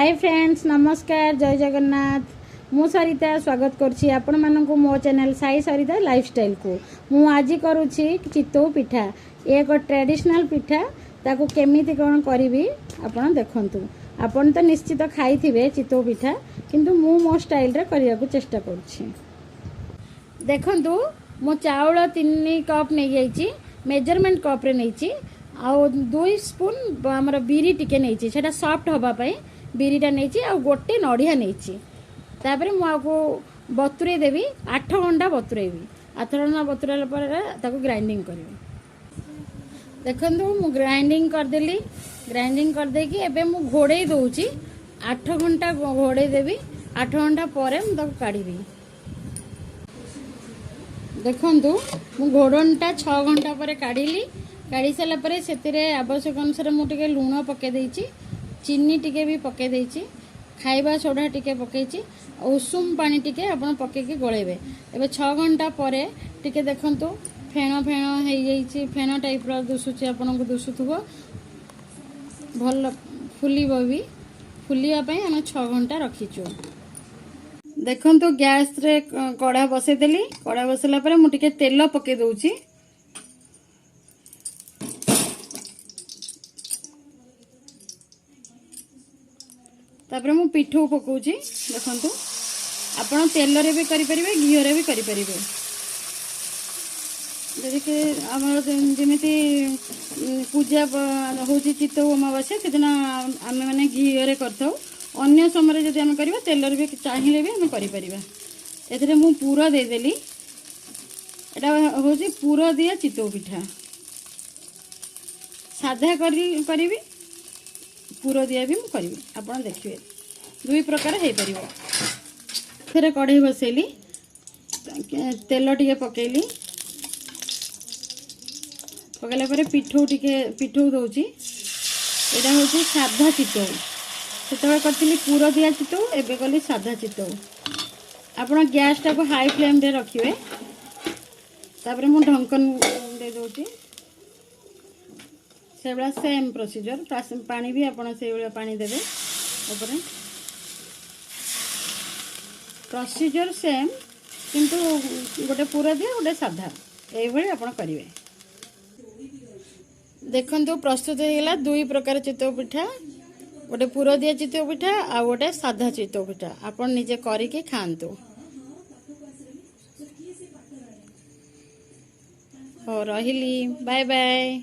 Hi friends, नमस्कार, जय जगन्नाथ। मु सरिता स्वागत करछि आपण मानकु मो चैनल साई सरिता लाइफस्टाइल को। मु आज करूछि चितौ पिठा। एक ट्रेडिशनल पिठा, ताको केमिति कोन करिवि आपण देखंतु। आपण तो निश्चित खाइथिबे चितौ पिठा, किंतु मु मो स्टाइल रे करिया को चेष्टा करछि। देखंतु मो चाउल 3 कप नै जाइछि, मेजरमेंट कप रे नैछि। आउ 2 स्पून हमर बिरी टिके नैछि, सेटा सॉफ्ट होबा पई बिरीटा नहीं आ गोटे नड़िया नहीं। तापर मुझे बतुरे देवी 8 घंटा बतुरेबी। 8 घंटा बतुराला पर ग्राइंडिंग करी। देखो मु ग्राइंडिंग करदेली। ग्राइंडिंग करदेकी एबे मु घोड़े दउची। 8 घंटा घोड़े देवी। 8 घंटा पर मुझे काढ़ी। देखु मु घोड़नटा 6 घंटा पर काढ़ी। काढ़ी सारापर से आवश्यक अनुसार मुझे लुण पके देइची, चीनी टिके भी पके देइची, खाइबा सोडा टिके पकेची, उषुम पानी टिके आपण पकेकी गळेबे। एबे 6 घंटा परे टिके देखंतु फेण फेण हे जाईची, फेण टाइप रो दुसुची, आपण को दुसुथबो भल फुलीबो भी। फुलिया पई हम 6 घंटा रखीचु। देखंतु गैस रे कड़ा बसे देली। कड़ा बसला परे मु टिके तेल पके दउची। तापर मु पिठो पकाउची। देखंतु आपण तेल रे भी करि परिबे, घी रे भी करि परिबे। जदि हमर जेमिति पूजा होची चितौ अमावास्या सेदिन आमे माने घी रे करथौ। अन्य समय जदि आमे करबा तेल रे भी चाहिले भी आमे करि परिबा। एथरे मु पूरा दे देली। एटा होची पूरा दिया चितौ पिठा। साधा करिबी, पूरा दिया भी करी। आपण देखिए 2 प्रकार है परिबो। फिर कढ़ई बसेली, तेल टिके पकेली। पकेला पर पिठौ दउची। एटा होची साधा चितौ। सेतबे करथिली पूरा दिया चितौ, एबे कली साधा चितौ। आपण गैस टा को हाई फ्लेम रे रखिवे। तापर मु ढक्कन दे दउची। से बड़ा सेम प्रोसीजर। पानी भी आपण से बड़ा पानी देबे ऊपर। प्रोसीजर सेम, किंतु गोटे पूरा दिया गोटे साधा एई भली आपण करिवे। देखंतु प्रस्तुत हेला 2 प्रकार चितौ पिठा। गोटे पूरा दिया चितौ पिठा आ गोटे साधा चितौ पिठा। आपण निजे करिके खांतु। हो रहिली, बाय बाय।